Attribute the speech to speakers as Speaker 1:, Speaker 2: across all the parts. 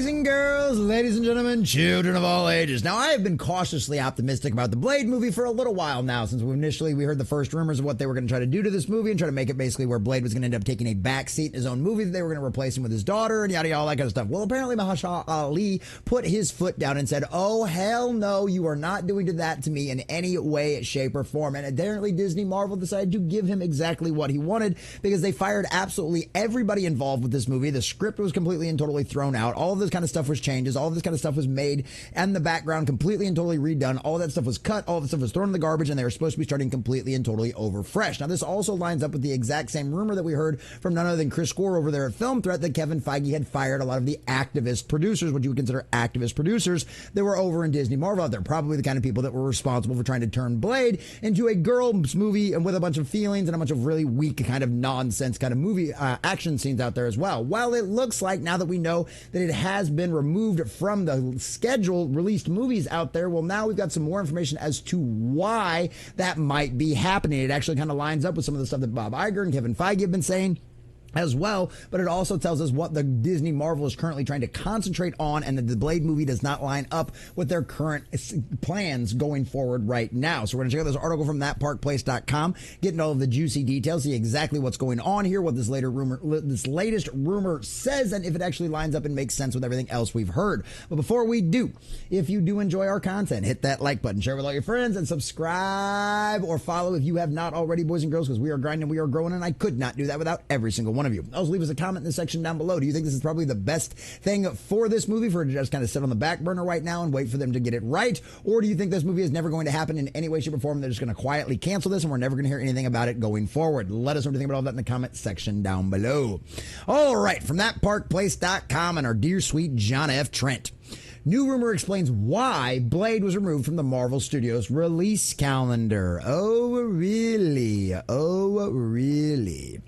Speaker 1: Boys and girls, ladies and gentlemen, children of all ages. Now, I have been cautiously optimistic about the Blade movie for a little while now, since we heard the first rumors of what they were going to try to do to this movie and try to make it basically where Blade was going to end up taking a back seat in his own movie, that they were going to replace him with his daughter and yada yada, all that kind of stuff. Well, apparently Mahershala Ali put his foot down and said, oh, hell no, you are not doing that to me in any way, shape, or form. And apparently Disney Marvel decided to give him exactly what he wanted, because they fired absolutely everybody involved with this movie. The script was completely and totally thrown out. All of this kind of stuff was changes. All of this kind of stuff was made, and the background completely and totally redone. All of that stuff was cut. All of the stuff was thrown in the garbage, and they were supposed to be starting completely and totally over fresh. Now, this also lines up with the exact same rumor that we heard from none other than Chris Gore over there at Film Threat, that Kevin Feige had fired a lot of the activist producers, what you would consider activist producers, that were over in Disney Marvel. They're probably the kind of people that were responsible for trying to turn Blade into a girls movie and with a bunch of feelings and a bunch of really weak kind of nonsense kind of movie action scenes out there as well. While it looks like, now that we know that it has been removed from the scheduled released movies out there, well, now we've got some more information as to why that might be happening. It actually kind of lines up with some of the stuff that Bob Iger and Kevin Feige have been saying as well, but it also tells us what the Disney Marvel is currently trying to concentrate on, and that the Blade movie does not line up with their current plans going forward right now. So we're going to check out this article from thatparkplace.com, getting all of the juicy details, see exactly what's going on here, what this latest rumor says, and if it actually lines up and makes sense with everything else we've heard. But before we do, if you do enjoy our content, hit that like button, share with all your friends, and subscribe or follow if you have not already, boys and girls, because we are grinding, we are growing, and I could not do that without every single one of you. Also, leave us a comment in the section down below. Do you think this is probably the best thing for this movie, for it to just kind of sit on the back burner right now and wait for them to get it right? Or do you think this movie is never going to happen in any way, shape, or form? They're just going to quietly cancel this and we're never going to hear anything about it going forward? Let us know what you think about all that in the comment section down below. All right, from thatparkplace.com and our dear sweet John F. Trent. New rumor explains why Blade was removed from the Marvel Studios release calendar. Oh, really? Oh, really?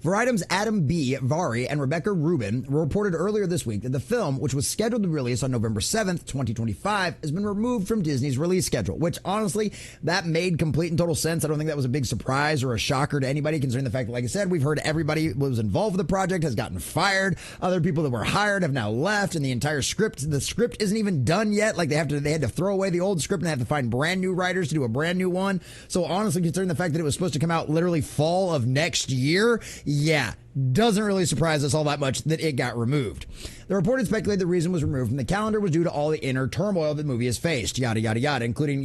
Speaker 1: Variety's Adam B. Vari and Rebecca Rubin reported earlier this week that the film, which was scheduled to release on November 7th, 2025, has been removed from Disney's release schedule, which honestly, that made complete and total sense. I don't think that was a big surprise or a shocker to anybody, considering the fact that, like I said, we've heard everybody who was involved with the project has gotten fired. Other people that were hired have now left, and the script isn't even done yet. Like they had to throw away the old script and have to find brand new writers to do a brand new one. So honestly, considering the fact that it was supposed to come out literally fall of next year, yeah, doesn't really surprise us all that much that it got removed. The report had speculated the reason was removed from the calendar was due to all the inner turmoil the movie has faced, yada, yada, yada, including,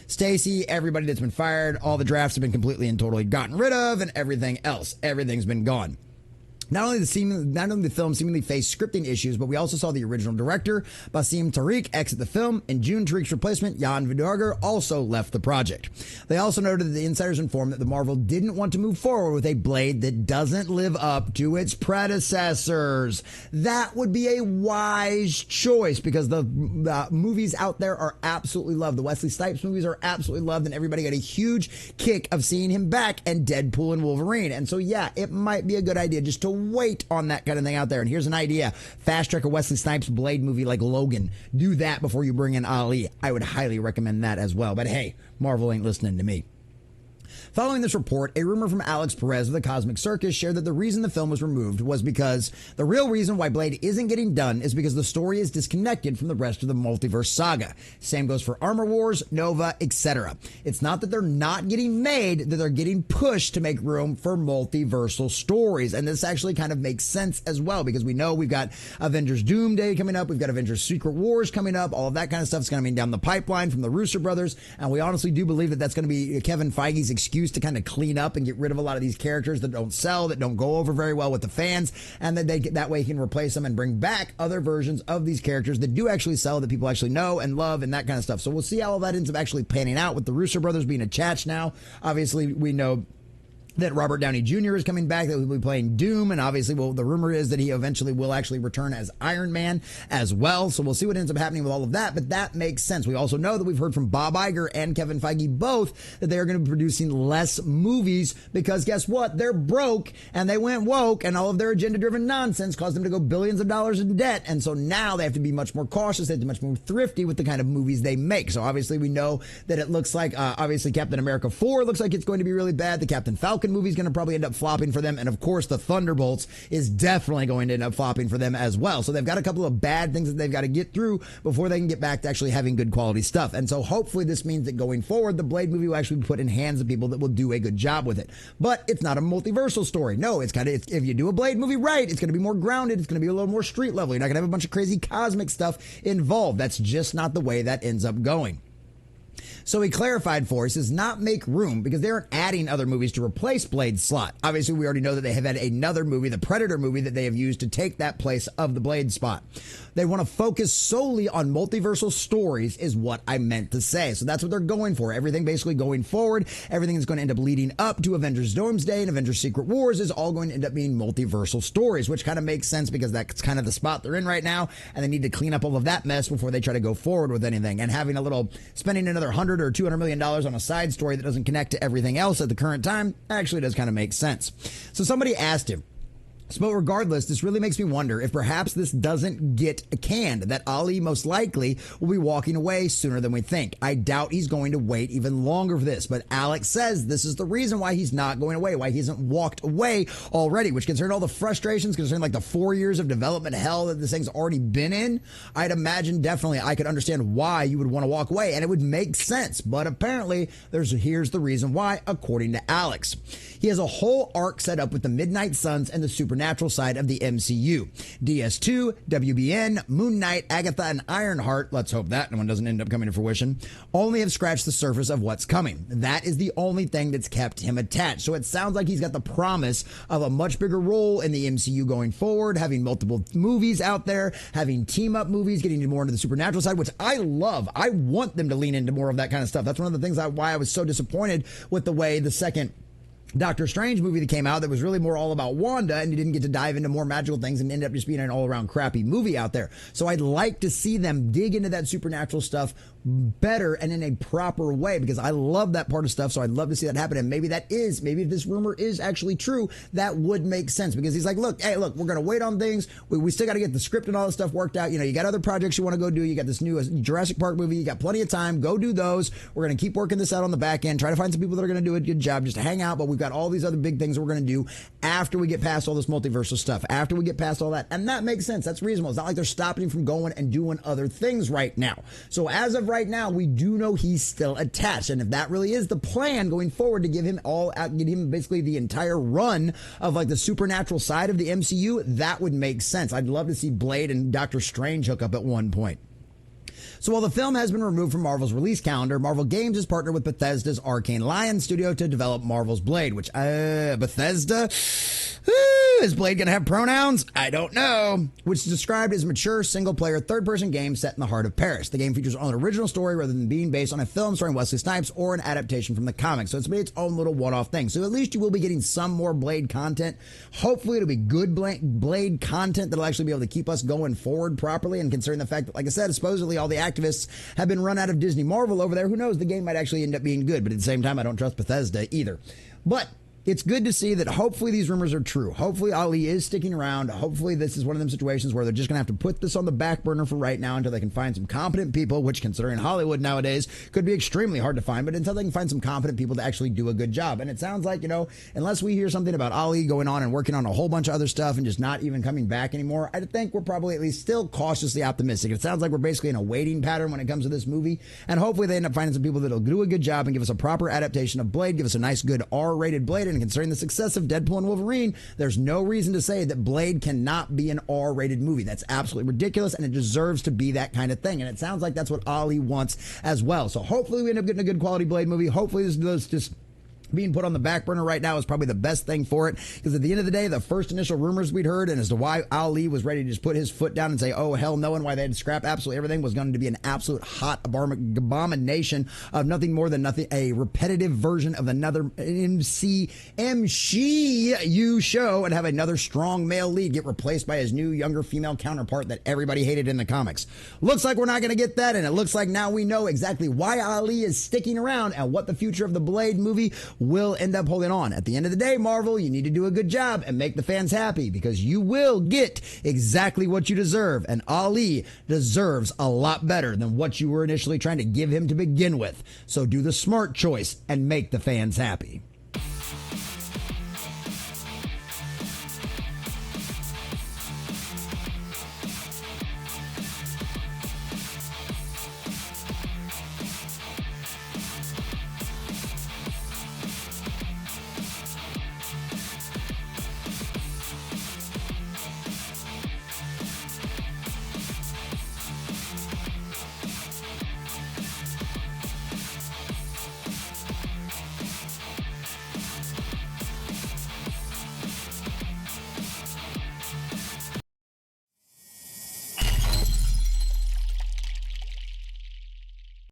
Speaker 1: Stacy, everybody that's been fired, all the drafts have been completely and totally gotten rid of, and everything else. Everything's been gone. Not only the film seemingly faced scripting issues, but we also saw the original director, Basim Tariq, exit the film. In June, Tariq's replacement, Jan Vidorger, also left the project. They also noted that the insiders informed that the Marvel didn't want to move forward with a Blade that doesn't live up to its predecessors. That would be a wise choice, because the movies out there are absolutely loved. The Wesley Snipes movies are absolutely loved, and everybody got a huge kick of seeing him back in Deadpool and Wolverine. And so, yeah, it might be a good idea just to wait on that kind of thing out there. And here's an idea: fast track a Wesley Snipes Blade movie like Logan. Do that before you bring in Ali. I would highly recommend that as well. But hey, Marvel ain't listening to me. Following this report, a rumor from Alex Perez of the Cosmic Circus shared that the reason the film was removed was because the real reason why Blade isn't getting done is because the story is disconnected from the rest of the multiverse saga. Same goes for Armor Wars, Nova, etc. It's not that they're not getting made, that they're getting pushed to make room for multiversal stories. And this actually kind of makes sense as well, because we know we've got Avengers Doomsday coming up, we've got Avengers Secret Wars coming up, all of that kind of stuff is coming down the pipeline from the Russo brothers, and we honestly do believe that that's going to be Kevin Feige's excuse to kind of clean up and get rid of a lot of these characters that don't sell, that don't go over very well with the fans, and that way he can replace them and bring back other versions of these characters that do actually sell, that people actually know and love, and that kind of stuff. So we'll see how all that ends up actually panning out with the Russo brothers being attached now. Obviously, we know that Robert Downey Jr. is coming back, that he'll be playing Doom, and obviously, well, the rumor is that he eventually will actually return as Iron Man as well, so we'll see what ends up happening with all of that, but that makes sense. We also know that we've heard from Bob Iger and Kevin Feige both that they are going to be producing less movies, because guess what? They're broke, and they went woke, and all of their agenda-driven nonsense caused them to go billions of dollars in debt, and so now they have to be much more cautious, they have to be much more thrifty with the kind of movies they make. So obviously, we know that it looks like, obviously, Captain America 4 looks like it's going to be really bad, the Captain Falcon Falcon movie is going to probably end up flopping for them. And of course, the Thunderbolts is definitely going to end up flopping for them as well. So they've got a couple of bad things that they've got to get through before they can get back to actually having good quality stuff. And so hopefully this means that going forward, the Blade movie will actually be put in hands of people that will do a good job with it. But it's not a multiversal story. No, it's kind of, if you do a Blade movie right, it's going to be more grounded. It's going to be a little more street level. You're not going to have a bunch of crazy cosmic stuff involved. That's just not the way that ends up going. So he clarified for us, does not make room because they aren't adding other movies to replace Blade's slot. Obviously, we already know that they have had another movie, the Predator movie, that they have used to take that place of the Blade spot. They want to focus solely on multiversal stories is what I meant to say. So that's what they're going for. Everything basically going forward, everything is going to end up leading up to Avengers Doomsday and Avengers Secret Wars is all going to end up being multiversal stories, which kind of makes sense because that's kind of the spot they're in right now. And they need to clean up all of that mess before they try to go forward with anything. And having a little, spending another $100 or $200 million on a side story that doesn't connect to everything else at the current time actually does kind of make sense. So somebody asked him, but regardless, this really makes me wonder if perhaps this doesn't get canned, that Ali most likely will be walking away sooner than we think. I doubt he's going to wait even longer for this, but Alex says this is the reason why he's not going away, why he hasn't walked away already, which concerning all the frustrations, concerning like the 4 years of development hell that this thing's already been in, I'd imagine definitely I could understand why you would want to walk away, and it would make sense, but apparently here's the reason why, according to Alex. He has a whole arc set up with the Midnight Suns and the supernatural side of the MCU. DS2, WBN, Moon Knight, Agatha, and Ironheart, let's hope that one doesn't end up coming to fruition, only have scratched the surface of what's coming. That is the only thing that's kept him attached. So it sounds like he's got the promise of a much bigger role in the MCU going forward, having multiple movies out there, having team-up movies, getting more into the supernatural side, which I love. I want them to lean into more of that kind of stuff. That's one of the things why I was so disappointed with the way the second Doctor Strange movie that came out that was really more all about Wanda, and you didn't get to dive into more magical things and ended up just being an all-around crappy movie out there. So I'd like to see them dig into that supernatural stuff better and in a proper way, because I love that part of stuff. So I'd love to see that happen. And maybe if this rumor is actually true, that would make sense, because he's like, look, we're going to wait on things. We still got to get the script and all this stuff worked out. You know, you got other projects you want to go do. You got this new Jurassic Park movie. You got plenty of time. Go do those. We're going to keep working this out on the back end. Try to find some people that are going to do a good job. Just hang out. But we've got all these other big things that we're going to do after we get past all this multiversal stuff, after we get past all that. And that makes sense. That's reasonable. It's not like they're stopping him from going and doing other things right now. So as of right now, we do know he's still attached. And if that really is the plan going forward, to give him basically the entire run of like the supernatural side of the MCU, that would make sense. I'd love to see Blade and Doctor Strange hook up at one point. So while the film has been removed from Marvel's release calendar, Marvel Games has partnered with Bethesda's Arcane Lion studio to develop Marvel's Blade, which, Bethesda? Is Blade going to have pronouns? I don't know. Which is described as a mature, single-player, third-person game set in the heart of Paris. The game features its own original story rather than being based on a film starring Wesley Snipes or an adaptation from the comics. So it's made its own little one-off thing. So at least you will be getting some more Blade content. Hopefully it'll be good Blade content that'll actually be able to keep us going forward properly. And considering the fact that, like I said, supposedly all the activists have been run out of Disney Marvel over there, who knows, the game might actually end up being good. But at the same time, I don't trust Bethesda either. But it's good to see that hopefully these rumors are true. Hopefully Ali is sticking around. Hopefully this is one of them situations where they're just going to have to put this on the back burner for right now until they can find some competent people, which, considering Hollywood nowadays, could be extremely hard to find, but until they can find some competent people to actually do a good job. And it sounds like, unless we hear something about Ali going on and working on a whole bunch of other stuff and just not even coming back anymore, I think we're probably at least still cautiously optimistic. It sounds like we're basically in a waiting pattern when it comes to this movie, and hopefully they end up finding some people that'll do a good job and give us a proper adaptation of Blade, give us a nice, good R-rated Blade. And considering the success of Deadpool and Wolverine, there's no reason to say that Blade cannot be an R-rated movie. That's absolutely ridiculous, and it deserves to be that kind of thing. And it sounds like that's what Ali wants as well. So hopefully we end up getting a good quality Blade movie. Hopefully this is just being put on the back burner right now is probably the best thing for it, because at the end of the day, the first initial rumors we'd heard, and as to why Ali was ready to just put his foot down and say, oh hell no, and why they had to scrap absolutely everything, was going to be an absolute hot abomination of nothing more than a repetitive version of another MCU show, and have another strong male lead get replaced by his new younger female counterpart that everybody hated in the comics. Looks like we're not going to get that, and it looks like now we know exactly why Ali is sticking around and what the future of the Blade movie will end up holding on. At the end of the day, Marvel, you need to do a good job and make the fans happy, because you will get exactly what you deserve, and Ali deserves a lot better than what you were initially trying to give him to begin with. So do the smart choice and make the fans happy.